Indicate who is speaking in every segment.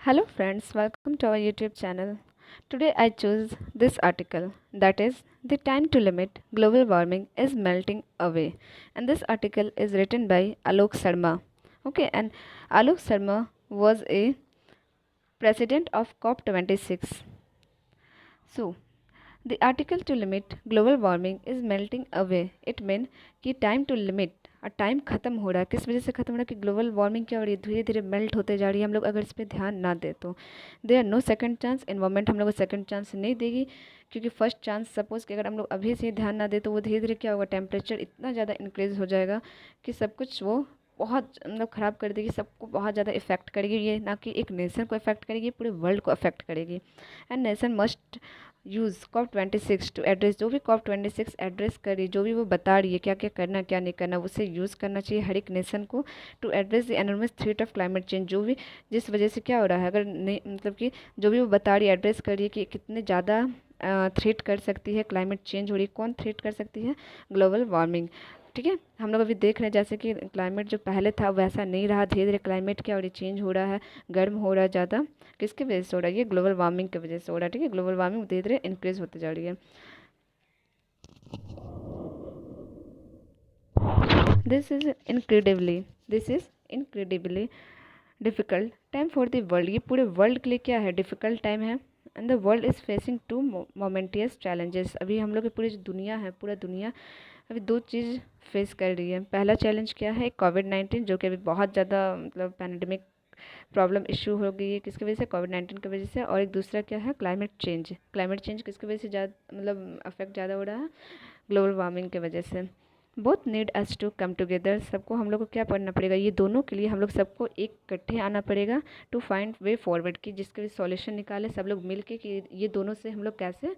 Speaker 1: Hello friends, welcome to our YouTube channel. Today I choose this article, that is The Time to Limit Global Warming is Melting Away, and this article is written by Alok Sharma. Okay, and Alok Sharma was a president of COP26. So the article to limit global warming is melting away. It mean कि time to limit और time ख़त्म हो रहा है। किस वजह से ख़त्म हो रहा है कि ग्लोबल वार्मिंग क्या हो रही है, धीरे धीरे मेल्ट होते जा रही है। हम लोग अगर इस पर ध्यान ना दे तो they are no second chance. Environment हम लोग को सेकंड चांस नहीं देगी, क्योंकि फर्स्ट चांस सपोज़ कि अगर हम लोग अभी से ध्यान ना दे तो वो धीरे धीरे क्या होगा, टेम्परेचर इतना ज़्यादा इंक्रीज़ हो जाएगा कि सब कुछ वो बहुत मतलब ख़राब कर देगी, सबको बहुत ज़्यादा इफेक्ट करेगी। ये ना कि एक नेशन को इफेक्ट करेगी, पूरे वर्ल्ड को अफेक्ट करेगी। And nation must use COP26 to address. जो भी COP26 एड्रेस करी, जो भी वो बता रही है क्या क्या करना क्या नहीं करना, उसे यूज़ करना चाहिए हर एक नेशन को to address the enormous threat of climate change. जो भी जिस वजह से क्या हो रहा है, अगर नहीं मतलब कि जो भी वो बता रही है, एड्रेस कर रही है कि कितने ज़्यादा थ्रेट कर सकती है क्लाइमेट चेंज हो रही है। कौन थ्रेट कर सकती है? Global warming. ठीक है, हम लोग अभी देख रहे हैं जैसे कि क्लाइमेट जो पहले था वैसा नहीं रहा। धीरे धीरे क्लाइमेट क्या हो रही है, चेंज हो रहा है, गर्म हो रहा है ज़्यादा। किसकी वजह से हो रहा है? ये ग्लोबल वार्मिंग की वजह से हो रहा है। ठीक है, ग्लोबल वार्मिंग धीरे धीरे इंक्रीज होती जा रही है। This is incredibly this is incredibly difficult time for the world. ये पूरे वर्ल्ड के लिए क्या है, डिफ़िकल्ट टाइम है। And the world is facing two momentous challenges. अभी हम लोग की पूरी जो दुनिया है, पूरा दुनिया अभी दो चीज़ फेस कर रही है। पहला चैलेंज क्या है? कोविड-19, जो कि अभी बहुत ज़्यादा मतलब पैंडमिक प्रॉब्लम इशू हो गई है। किसकी वजह से? कोविड-19 की वजह से। और एक दूसरा क्या है? Climate change. क्लाइमेट चेंज किसकी वजह से ज़्यादा मतलब अफेक्ट ज़्यादा हो रहा है? ग्लोबल वार्मिंग की वजह से। Both need us to come together. सबको हम लोग को क्या पढ़ना पड़ेगा? ये दोनों के लिए हम लोग सबको एक इकट्ठे आना पड़ेगा टू फाइंड वे फॉरवर्ड, की जिसके लिए सॉल्यूशन निकाले सब लोग मिल के कि ये दोनों से हम लोग कैसे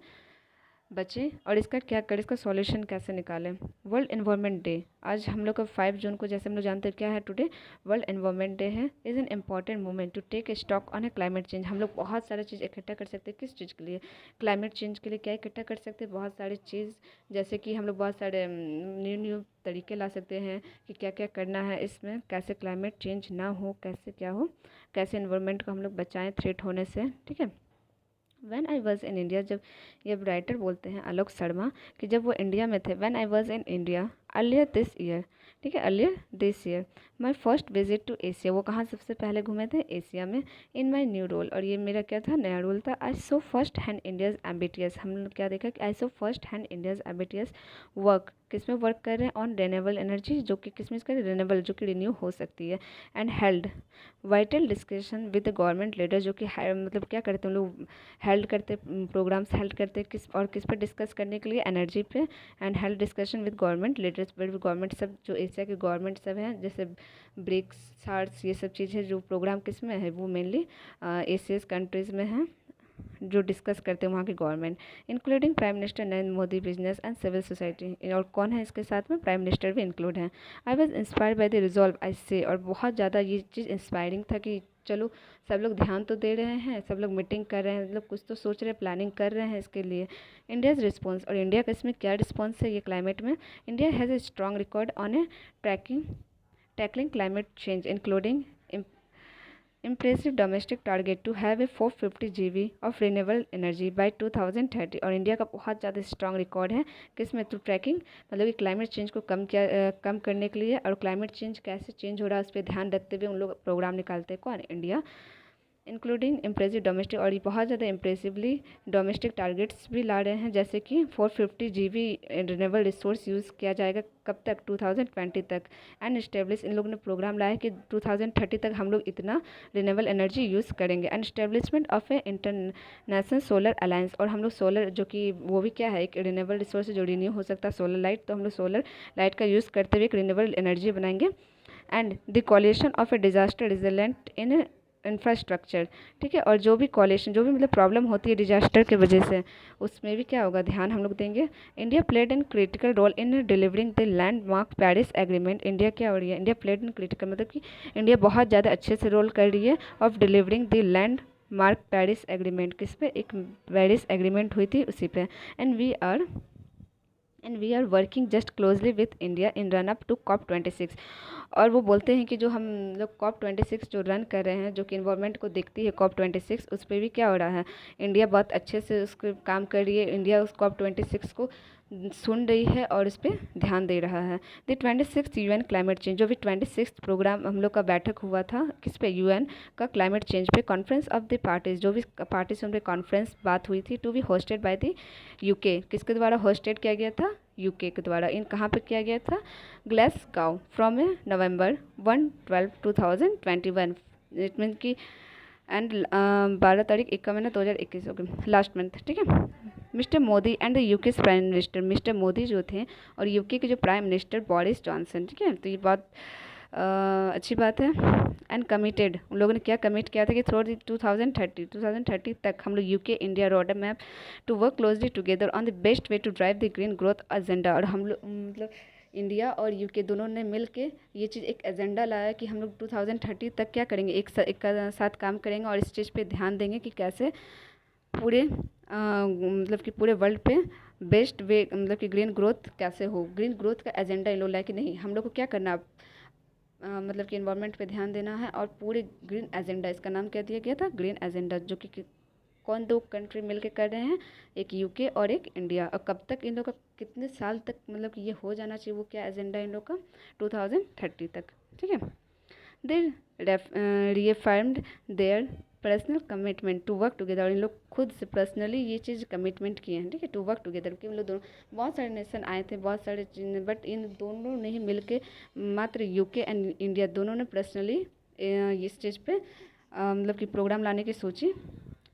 Speaker 1: बचें और इसका क्या करें, इसका सॉल्यूशन कैसे निकालें। वर्ल्ड एनवायरनमेंट डे, आज हम लोग का 5 जून को, जैसे हम लोग जानते हैं क्या है टुडे, वर्ल्ड एनवायरनमेंट डे है। Is an important moment to take stock on a climate change. हम लोग बहुत सारी चीज़ इकट्ठा कर सकते हैं। किस चीज़ के लिए? क्लाइमेट चेंज के लिए। क्या इकट्ठा कर सकते हैं? बहुत सारी चीज़, जैसे कि हम लोग बहुत सारे न्यू न्यू तरीके ला सकते हैं कि क्या क्या करना है इसमें, कैसे क्लाइमेट चेंज ना हो, कैसे क्या हो, कैसे एनवायरनमेंट को हम लोग बचाएं थ्रेट होने से। ठीक है। When I was in India, जब ये राइटर बोलते हैं आलोक शर्मा कि जब वो इंडिया में थे, when I was in India earlier this year. ठीक है, earlier this year my first visit to Asia. वो कहाँ सबसे पहले घूमे थे? एशिया में। इन माई न्यू रोल, और ये मेरा क्या था? नया रोल था। I saw first hand India's ambitious. हम लोग क्या देखा कि I saw first hand India's ambitious work. किस में वर्क कर रहे हैं? ऑन रेनेबल एनर्जी, जो कि किस में कर रेनेबल, जो कि रिन्यू हो सकती है। And held vital discussion with the government leader, जो कि मतलब क्या करते हैं लोग, हेल्ड करते प्रोग्राम्स हेल्ड करते किस और किस पर डिस्कस करने के लिए? एनर्जी पे। And held discussion with government leaders, with government सब, जो एशिया के गवर्नमेंट सब हैं, जैसे ब्रिक्स, सार्स, ये सब चीज़ें जो प्रोग्राम किस में है, वो मेनली एशियस कंट्रीज़ में हैं जो डिस्कस करते हैं वहाँ की government, including prime minister Narendra Modi, business and civil society. और कौन है इसके साथ में? प्राइम मिनिस्टर भी इंक्लूड हैं। I was inspired by the resolve I saw, और बहुत ज़्यादा ये चीज़ इंस्पायरिंग था कि चलो सब लोग ध्यान तो दे रहे हैं, सब लोग मीटिंग कर रहे हैं, मतलब कुछ तो सोच रहे हैं, प्लानिंग कर रहे हैं इसके लिए। इंडियाज़ रिस्पॉन्स, और इंडिया का इसमें क्या रिस्पॉन्स है ये क्लाइमेट में? India has a strong record on a tracking tackling climate change, including impressive domestic target to have a 450 GW of renewable energy by 2030। और इंडिया का बहुत ज़्यादा स्ट्रॉन्ग रिकॉर्ड है किसमें? तो ट्रैकिंग, मतलब कि क्लाइमेट चेंज को कम करने के लिए, और क्लाइमेट चेंज कैसे चेंज हो रहा है उस पर ध्यान रखते हुए उन लोग प्रोग्राम निकालते हैं। कौन? इंडिया। इंक्लूडिंग इम्प्रेसिव डोमेस्टिक, और ये बहुत ज़्यादा इम्प्रेसिवली डोमेस्टिक टारगेट्स भी ला रहे हैं, जैसे कि 450 GW रिन्यूएबल रिसोर्स यूज़ किया जाएगा। कब तक? 2020 तक। एंड स्टेब्लिश, इन लोगों ने प्रोग्राम लाया है कि 2030 तक हम लोग इतना रिन्यूएबल एनर्जी यूज़ करेंगे। And establishment of A international solar alliance, और हम लोग सोलर, जो कि वो भी क्या है, एक रिन्यूएबल रिसोर्स जो रिन्यू हो सकता है, सोलर लाइट, तो हम लोग सोलर लाइट का यूज़ करते हुए एक रिन्यूएबल एनर्जी बनाएंगे। And the coalition of A disaster resilient in infrastructure. ठीक है, और जो भी कॉलेशन, जो भी मतलब प्रॉब्लम होती है डिजास्टर की वजह से, उसमें भी क्या होगा, ध्यान हम लोग देंगे। India played an critical role in delivering the landmark Paris agreement. India क्या हो रही है? इंडिया प्लेड एन क्रिटिकल, मतलब कि इंडिया बहुत ज़्यादा अच्छे से रोल कर रही है of delivering the landmark Paris agreement. किस पे? एक पेरिस एग्रीमेंट हुई थी उसी पे। And we are working just closely with India in run up to COP26। और वो बोलते हैं कि जो हम लोग COP26 जो रन कर रहे हैं, जो कि इन्वायरमेंट को देखती है COP26, उस पर भी क्या हो रहा है, इंडिया बहुत अच्छे से उसको काम कर रही है। इंडिया उस COP26 को सुन रही है और उस पर ध्यान दे रहा है। The 26th UN climate change, जो भी 26 प्रोग्राम हम लोग का बैठक हुआ था किस पे, UN का क्लाइमेट चेंज पे, कॉन्फ्रेंस ऑफ द पार्टीज, जो भी पार्टीज उन पे कॉन्फ्रेंस बात हुई थी, to be hosted by the UK, किसके द्वारा होस्टेड किया गया था, UK के द्वारा। इन कहाँ पे किया गया था, Glasgow, from November 1, 2021, it mean कि एंड 12 तारीख 1 महीना 2021 हो गया, लास्ट मंथ, ठीक है। Mister Modi and the UK prime minister, mister Modi जो थे और यूके के जो प्राइम मिनिस्टर बोरिस जॉनसन, ठीक है। तो ये बहुत अच्छी बात है। एंड कमिटेड, उन लोगों ने क्या कमिट किया था कि थ्रू 2030 तक हम लोग UK India road map to work closely together on the best way to drive the green growth agenda. और हम लोग मतलब इंडिया और यूके दोनों ने मिल के ये चीज़ एक एजेंडा लाया कि हम लोग 2030 तक क्या करेंगे, एक साथ काम करेंगे और इस चीज़ पे ध्यान देंगे कि कैसे पूरे मतलब कि पूरे वर्ल्ड पे बेस्ट वे, मतलब कि ग्रीन ग्रोथ कैसे हो। ग्रीन ग्रोथ का एजेंडा इन लोग लाए कि नहीं, हम लोग को क्या करना, मतलब कि इन्वायरमेंट पे ध्यान देना है और पूरे ग्रीन एजेंडा, इसका नाम क्या दिया गया था, ग्रीन एजेंडा, जो कि कौन दो कंट्री मिलके कर रहे हैं, एक यूके और एक इंडिया। और कब तक इन लोग का, कितने साल तक मतलब कि ये हो जाना चाहिए, वो क्या एजेंडा इन लोग का, 2030 तक, ठीक है। They reaffirmed their personal commitment to work together, और इन लोग खुद से पर्सनली ये चीज़ कमिटमेंट किए हैं, ठीक है, टू वर्क टुगेदर, कि हम लोग दोनों, बहुत सारे नेशन आए थे, बहुत सारे चीज़ें, बट इन दोनों ने ही मिलके, मात्र यूके एंड इंडिया दोनों ने पर्सनली इस चीज़ पे मतलब कि प्रोग्राम लाने की सोची,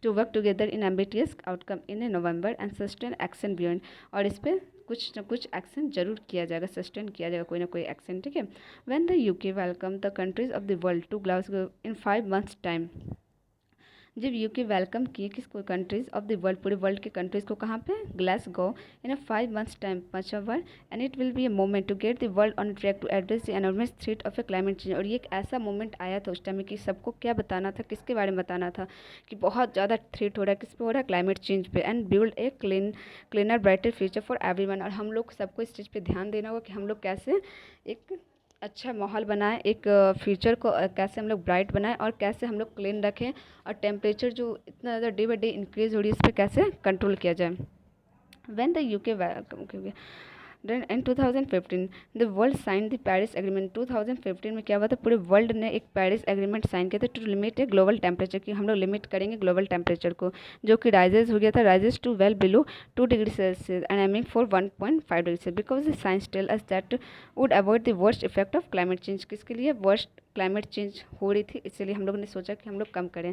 Speaker 1: to work together in ambitious outcome in November and sustain action beyond, और इस पर कुछ ना कुछ एक्शन जरूर किया जाएगा, सस्टेन किया जाएगा कोई ना कोई एक्शन, ठीक है। When the UK welcome the countries of the world to Glasgow in 5 months time, जब यूके वेलकम किए किसको, कंट्रीज ऑफ द वर्ल्ड, पूरे वर्ल्ड के कंट्रीज को, कहाँ पे, ग्लासगो, इन 5 months टाइम, 5वां word, and it will be a moment to get the world on track to address the enormous threat of a climate change. और ये एक ऐसा मोमेंट आया था उस टाइम में कि सबको क्या बताना था, किसके बारे में बताना था, कि बहुत ज़्यादा थ्रेट हो रहा है, किस पे हो रहा है, क्लाइमेट चेंज पे, and build a cleaner brighter future for everyone. और हम लोग सबको इस चीज़ पे ध्यान देना होगा कि हम लोग कैसे एक अच्छा माहौल बनाएं, एक फ्यूचर को कैसे हम लोग ब्राइट बनाएं, और कैसे हम लोग क्लीन रखें, और टेम्परेचर जो इतना ज़्यादा डे बाई डे इंक्रीज़ हो रही है, इस पर कैसे कंट्रोल किया जाए। When the UK then in 2015 the world sign the Paris agreement, 2015 में क्या हुआ था, पूरे वर्ल्ड ने एक पेरिस एग्रीमेंट साइन किया था to limit a global temperature, कि हम लोग लिमिट करेंगे ग्लोबल टेम्परेचर को, जो कि राइजेस हो गया था, rises to well below 2 degree Celsius and aiming for 1.5 degree Celsius, because the science tell us that would avoid the worst effect of climate change. किसके लिए, वर्स्ट क्लाइमेट चेंज हो रही थी, इसलिए हम लोग ने सोचा कि हम लोग कम करें।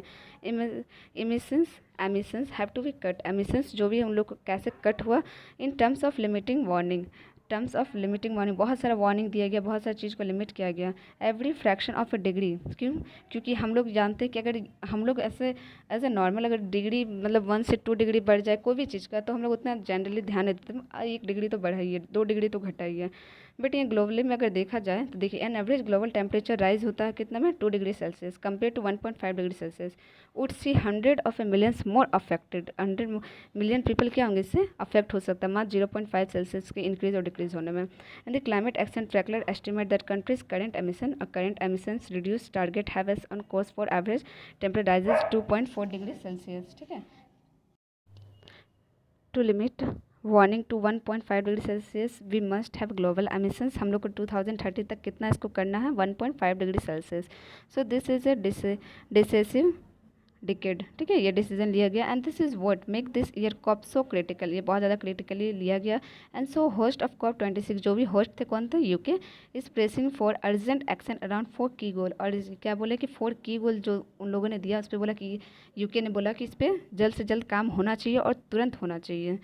Speaker 1: Emissions have to be cut, emissions जो भी हम लोग को कैसे कट हुआ, in terms of limiting warning, terms of limiting warning, बहुत सारा वार्निंग दिया गया, बहुत सारी चीज़ को लिमिट किया गया, every fraction of A degree. क्यों, क्योंकि हम लोग जानते हैं कि अगर हम लोग ऐसे एज ए नॉर्मल अगर डिग्री मतलब 1 से 2 डिग्री बढ़ जाए कोई भी चीज़ का, तो हम लोग उतना जनरली ध्यान नहीं देते, 1 डिग्री तो बढ़ाइए, 2 डिग्री तो घटाइए। बट ये ग्लोबली में अगर देखा जाए तो देखिए, an average global temperature rise होता है कितना में, 2 degree Celsius compare to 1.5 degree Celsius, would see 100 of a millions more affected, 100 million people क्या होंगे, इससे अफेक्ट हो सकता है मात्र 0.5 सेल्सियस के इंक्रीज और डिक्रीज होने में। And the climate action tracker estimate that countries current emission और current emissions reduce target have us on course for average temperature rises 2.4 degree Celsius, ठीक है, to limit warming to 1.5 degree Celsius we must have global emissions, हम लोग को 2030 तक कितना इसको करना है, 1.5 degree Celsius. So this is a decisive decade, ठीक है, ये डिसीजन लिया गया, and this is what make this year COP so critical, ये बहुत ज़्यादा क्रिटिकली लिया गया। And so host of COP26, जो भी होस्ट थे कौन थे, UK, is pressing for urgent action around 4 की गोल, और क्या बोले कि 4 की गोल जो उन लोगों ने दिया उस पर बोला कि यूके ने बोला कि इस पर जल्द से जल्द काम होना चाहिए और तुरंत होना चाहिए,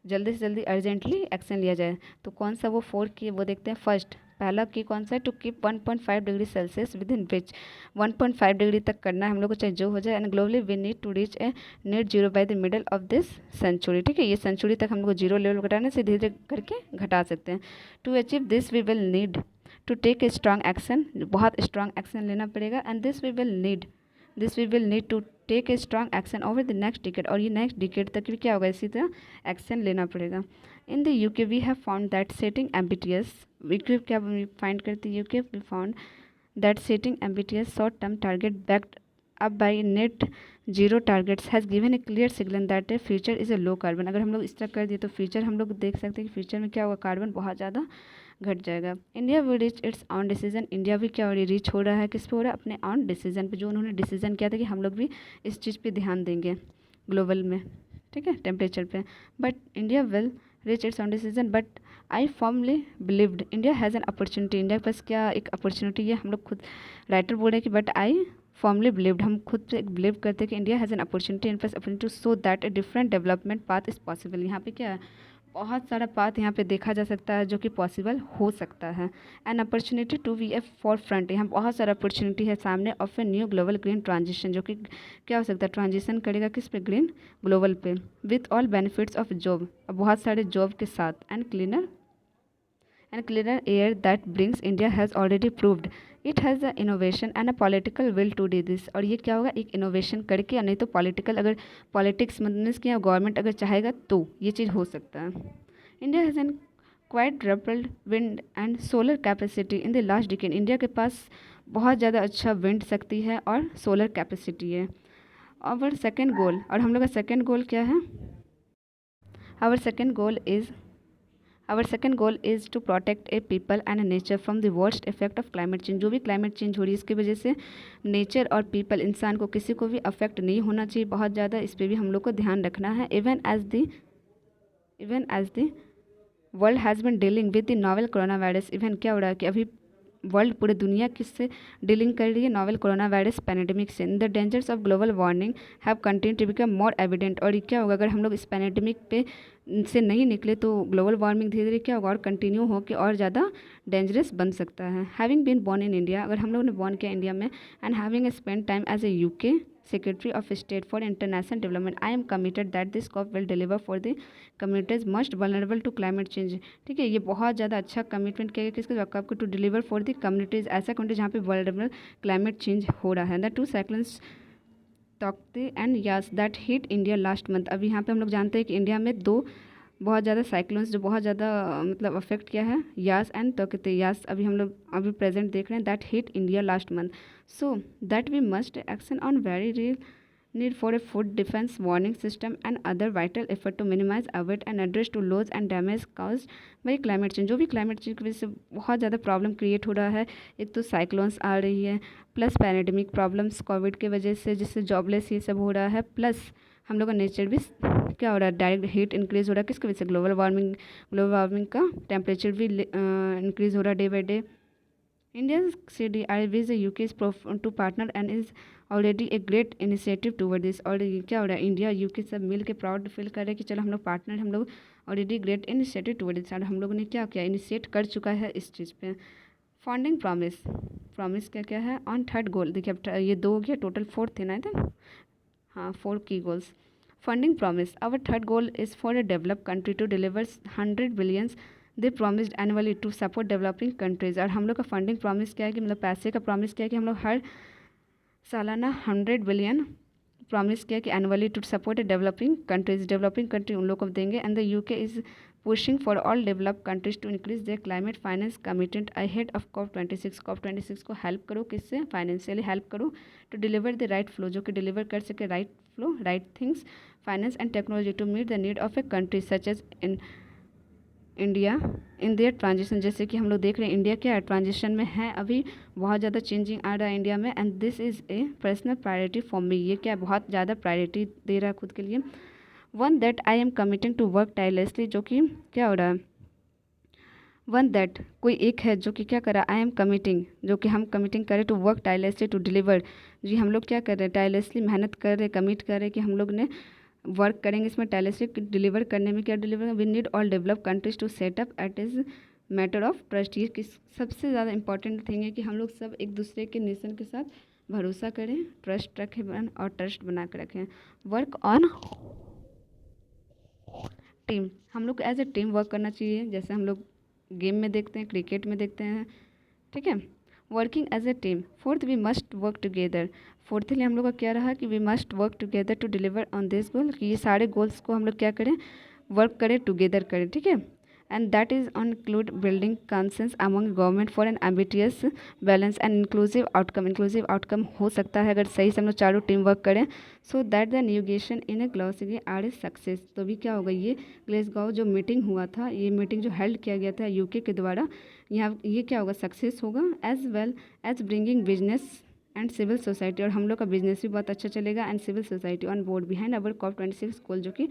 Speaker 1: जल्दी से जल्दी अर्जेंटली एक्शन लिया जाए। तो कौन सा वो 4 की, वो देखते हैं। फर्स्ट, पहला की कौन सा है, to keep 1.5 degree Celsius within which, 1.5 degree तक करना है हम लोग को, चाहे जो हो जाए। And globally we need to reach a net zero by the middle of this century, ठीक है, ये सेंचुरी तक हम लोग को जीरो लेवल घटाने से धीरे धीरे करके घटा सकते हैं। To achieve this we will need to take a strong action, बहुत स्ट्रॉन्ग एक्शन लेना पड़ेगा। And this we will need to take a strong action over the next decade, और ये नेक्स्ट डिकेड तक भी क्या होगा, इसी तरह एक्शन लेना पड़ेगा। In the UK we have found that setting ambitious, UK क्या फाइंड करती है, UK we found that setting ambitious short term target backed up by net zero targets has given a clear signal that a future is a low carbon। अगर हम लोग इस तरह कर दिए तो फ्यूचर हम लोग देख सकते हैं कि फ्यूचर में क्या होगा, कार्बन बहुत ज़्यादा घट जाएगा। India will reach its on decision, India भी क्या हो रही है, रीच हो रहा है, किस पे हो रहा है, अपने ऑन डिसीजन पे, जो उन्होंने डिसीजन किया था कि हम लोग भी इस चीज़ पे ध्यान देंगे ग्लोबल में, ठीक है, टेम्परेचर पे। But India will reach its on decision but I formally believed India has an opportunity, India के पास क्या एक अपॉर्चुनिटी है, हम लोग खुद राइटर बोल रहे हैं कि बट आई फॉर्मली बिलीव्ड, हम खुद से बिलीव करते हैं कि India has an opportunity in plus opportunity to so that a different development path is possible. यहाँ पे क्या है, बहुत सारा पाथ यहाँ पे देखा जा सकता है जो कि पॉसिबल हो सकता है। An opportunity to be a forefront, यहाँ बहुत सारा अपॉर्चुनिटी है सामने of a new global green transition, जो कि क्या हो सकता है, ट्रांजिशन करेगा किस पे, ग्रीन ग्लोबल पे, with all benefits of job, बहुत सारे जॉब के साथ, and cleaner air that brings India has already proved it has the innovation and a political will to do this। और ये क्या होगा, एक इनोवेशन करके, नहीं तो पॉलिटिकल, अगर पॉलिटिक्स मतलब कि गवर्नमेंट अगर चाहेगा तो ये चीज़ हो सकता है। India has an quadrupled wind and solar capacity in the last decade, India के पास बहुत ज़्यादा अच्छा विंड शक्ति है और सोलर कैपेसिटी है। आवर सेकेंड गोल, और हम लोग का सेकेंड गोल क्या है, our second goal is to protect a people and nature from the worst effect of climate change. जो भी क्लाइमेट चेंज हो रही है इसकी वजह से नेचर और पीपल, इंसान को किसी को भी अफेक्ट नहीं होना चाहिए बहुत ज़्यादा, इस पर भी हम लोग को ध्यान रखना है। Even as the world has been dealing with the novel coronavirus, even क्या हो रहा है कि अभी वर्ल्ड पूरे दुनिया किससे डीलिंग कर रही है, नोवेल कोरोना वायरस पैनेडेमिक से। The dangers of global warming have continue to become more evident, और ये क्या होगा, अगर हम लोग इस पैनेडेमिक पे से नहीं निकले तो ग्लोबल वार्मिंग धीरे धीरे क्या होगा और कंटिन्यू होकर और ज़्यादा डेंजरस बन सकता है। Having been born in India, अगर हम लोग ने बॉर्न किया इंडिया में, and having spend time as a UK Secretary of State for International Development, I am committed that this COP will deliver for the communities most vulnerable to climate change। ठीक है, ये बहुत ज़्यादा अच्छा commitment किया गया किसके COP को, to deliver for the communities, ऐसा कम्युनिटी जहाँ पे वल्नरेबल क्लाइमेट चेंज हो रहा है। The two cyclones Tauktae and Yaas that hit India last month, अभी यहाँ पे हम लोग जानते हैं कि इंडिया में दो बहुत ज़्यादा साइक्लोन्स जो बहुत ज़्यादा मतलब अफेक्ट किया है, यास एंड तौकते। यास अभी हम लोग अभी प्रेजेंट देख रहे हैं, that hit India last month, so that we must action on very real need for a food defence warning system and other vital effort to minimise avoid and address to loss and damage caused by climate change. जो भी climate change की वजह से बहुत ज़्यादा problem create हो रहा है, एक तो साइक्लोन्स आ रही है, प्लस पैनेडेमिक प्रॉब्लम्स कोविड के वजह से जिससे जॉबलेस ये सब हो रहा है, प्लस हम लोग का नेचर भी क्या हो रहा है, डायरेक्ट हीट इंक्रीज़ हो रहा है किसकी वजह से, ग्लोबल वार्मिंग का टेम्परेचर भी इंक्रीज़ हो रहा है day by day. India's CDI with the UK is to partner and is already a great initiative toward this। और ये क्या हो रहा है, इंडिया यूके सब मिल के प्राउड फील कर रहे हैं कि चलो हम लोग पार्टनर, हम लोग already great initiative toward this, और हम लोगों ने क्या किया, इनिशिएट कर चुका है इस चीज़ पे। फंडिंग प्रॉमिस क्या क्या है ऑन थर्ड गोल, देखिए अब ये दो हो गया, टोटल 4 थे ना, था हाँ 4 की goals. Funding promise, our third goal is for a develop country to deliver 100 billions they promised annually to support developing countries. और हम लोग का फंडिंग प्रॉमिस क्या है कि मतलब पैसे का प्रॉमिस क्या है कि हम लोग हर सालाना 100 बिलियन प्रॉमिस किया कि annually to support developing country उन लोग को देंगे। And the UK is pushing for all develop countries to increase their climate finance commitment ahead of COP26 को हेल्प करो, किससे, फाइनेंशियली हेल्प करो, to deliver the right flow, जो कि डिलीवर कर सके right flow, right things, finance and technology to meet the need of a country such as in India in their transition. जैसे कि हम लोग देख रहे हैं इंडिया क्या ट्रांजिशन में है, अभी बहुत ज़्यादा चेंजिंग आ रहा है इंडिया में, and this is a personal priority for me, ये क्या बहुत ज़्यादा प्रायोरिटी दे रहा है खुद के लिए। One that I am committing to work tirelessly, जो कि क्या हो रहा है, वन दैट कोई एक है जो कि क्या कर रहा है, आई एम कमिटिंग, जो कि हम कमिटिंग करें, to work tirelessly to deliver, जी हम लोग क्या कर रहे हैं, टायरलेसली मेहनत कर रहे, कमिट कर रहे कि हम लोग ने वर्क करेंगे इसमें टायरलेसली डिलीवर करने में। क्या deliver, we need all develop countries to set up at is matter of trust. ये किस सबसे ज़्यादा इंपॉर्टेंट थिंग है कि हम लोग सब एक दूसरे के नेशन के साथ भरोसा करें, ट्रस्ट रखें और ट्रस्ट बना कर रखें। वर्क ऑन टीम, हम लोग एज ए टीम वर्क करना चाहिए, जैसे हम लोग गेम में देखते हैं, क्रिकेट में देखते हैं, ठीक है। Working as a team. Fourth, we must work together. Fourthly हम लोग का क्या रहा कि we must work together to deliver on this goal, कि ये सारे गोल्स को हम लोग क्या करें, वर्क करें, टुगेदर करें, ठीक है। And that is include building consensus among government for an ambitious balance and inclusive outcome. Inclusive outcome हो सकता है अगर सही से हम लोग चारों टीम वर्क करें। So that the negotiation in a Glasgow are a success. तो अभी क्या होगा, ये ग्लासगो जो मीटिंग हुआ था, ये मीटिंग जो हेल्ड किया गया था यूके के द्वारा, यहाँ ये क्या होगा, सक्सेस होगा। As well as bringing business and civil society, और हम लोग का बिजनेस भी बहुत अच्छा चलेगा, and civil society on board behind our COP26 goal, जो कि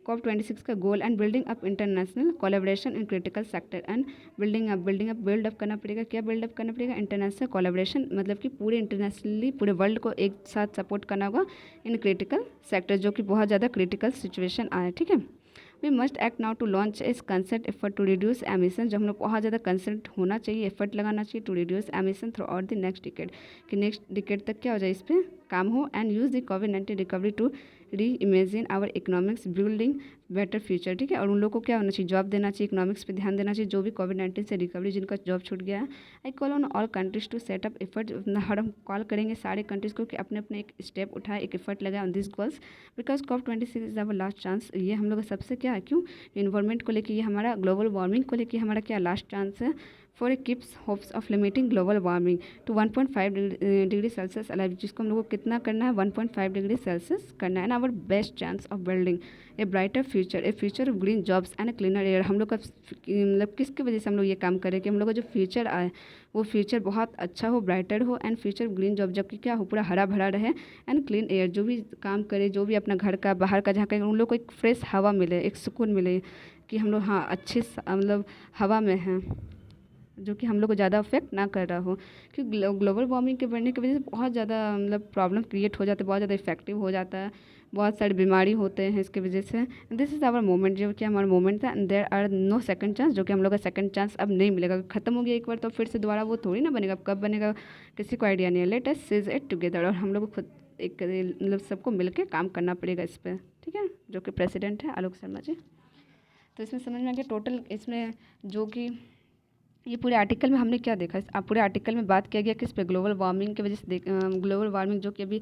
Speaker 1: COP26 का goal, and building up international collaboration in critical sector. And build up करना पड़ेगा, क्या बिल्डअप करना पड़ेगा, इंटरनेशनल कोलैबोरेशन, मतलब कि पूरे इंटरनेशनली पूरे वर्ल्ड को एक साथ सपोर्ट करना होगा इन क्रिटिकल सेक्टर, जो कि बहुत ज़्यादा क्रिटिकल सिचुएशन आए, ठीक है। We must act now to launch is concert effort to reduce emission, जो हम लोग बहुत ज़्यादा कंसर्ट होना चाहिए, एफर्ट लगाना चाहिए to reduce emission throughout the next decade, कि नेक्स्ट डिकेड तक क्या हो जाए, इस पर काम हो। एंड यूज़ द कोविड-19 recovery to reimagine our economics building better future, ठीक है। और उन लोगों को क्या होना चाहिए, जॉब देना चाहिए, इकोनॉमिक्स पे ध्यान देना चाहिए, जो भी कोविड-19 से रिकवरी जिनका जॉब छूट गया है। I call on all countries to set up effort, हर हम कॉल करेंगे सारे कंट्रीज़ को कि अपने अपने एक स्टेप उठाए, एक एफर्ट लगाए on this goals, because COP26 is our last chance. ये हम लोग का सबसे क्या है, क्यों, इन्वायरमेंट को लेकर, ये हमारा ग्लोबल वार्मिंग को लेकर हमारा क्या लास्ट चांस है, for a keeps hopes of limiting global warming to 1.5 degree Celsius alive, जिसको हम लोग को कितना करना है, 1.5 डिग्री सेल्सियस करना है। ना our best chance of building a brighter future, a future of green jobs and cleaner air. हम लोग का मतलब किसकी वजह से हम लोग ये काम करें कि हम लोग का जो फ्यूचर आए वो फ्यूचर बहुत अच्छा हो, ब्राइटर हो, एंड फ्यूचर ग्रीन जॉब, जबकि क्या हो, पूरा हरा भरा रहे, एंड क्लीन एयर, जो भी काम करे, जो भी अपना घर का बाहर का जहाँ करें, उन लोग को एक फ्रेश हवा मिले, एक सुकून मिले, कि हम लोग हाँ अच्छे मतलब हवा में हैं, जो कि हम लोग को ज़्यादा अफेक्ट ना कर रहा हो। क्योंकि ग्लोबल वार्मिंग के बढ़ने की वजह से बहुत ज़्यादा मतलब प्रॉब्लम क्रिएट हो जाते हैं, बहुत ज़्यादा इफेक्टिव हो जाता है, बहुत सारी बीमारी होते हैं इसकी वजह से। दिस इज़ आवर मोमेंट, जो कि हमारा मोमेंट था, and there are no second chance, जो कि हम लोग का सेकंड चांस अब नहीं मिलेगा। ख़त्म हो गया एक बार तो फिर से दोबारा वो थोड़ी ना बनेगा, कब बनेगा किसी को आइडिया नहीं है। Let us sees it together, और हम लोग को खुद एक मतलब सबको मिलकर काम करना पड़ेगा इस पर, ठीक है। जो कि प्रेसिडेंट है आलोक शर्मा जी। तो इसमें समझ में आ गया टोटल, इसमें जो कि ये पूरे आर्टिकल में हमने क्या देखा, पूरे आर्टिकल में बात किया गया किस पे, ग्लोबल वार्मिंग की वजह से। ग्लोबल वार्मिंग जो कि अभी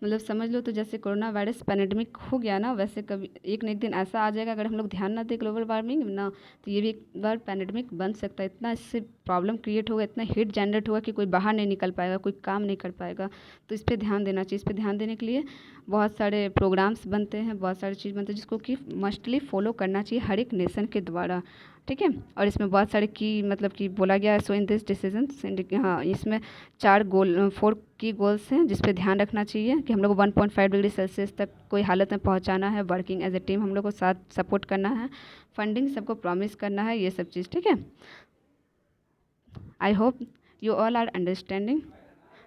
Speaker 1: मतलब समझ लो तो जैसे कोरोना वायरस पैंडेमिक हो गया ना, वैसे कभी एक न एक दिन ऐसा आ जाएगा, अगर हम लोग ध्यान ना दें ग्लोबल वार्मिंग ना, तो ये भी एक बार पैंडेमिक बन सकता है। इतना इससे प्रॉब्लम क्रिएट होगा, इतना हीट जनरेट होगा कि कोई बाहर नहीं निकल पाएगा, कोई काम नहीं कर पाएगा। तो इस पर ध्यान देना चाहिए। इस पर ध्यान देने के लिए बहुत सारे प्रोग्राम्स बनते हैं, बहुत सारी चीज़ बनते हैं, जिसको कि मस्टली फॉलो करना चाहिए हर एक नेशन के द्वारा, ठीक है। और इसमें बहुत सारे की मतलब कि बोला गया है, सो इन दिस डिसीजन, हाँ इसमें 4 की गोल्स हैं जिस पे ध्यान रखना चाहिए, कि हम लोग को 1.5 डिग्री सेल्सियस तक कोई हालत में पहुंचाना है, वर्किंग एज ए टीम हम लोग को साथ सपोर्ट करना है, फंडिंग सबको प्रॉमिस करना है, ये सब चीज़, ठीक है। I hope you all are understanding,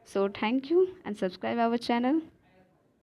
Speaker 1: so thank you and subscribe our channel.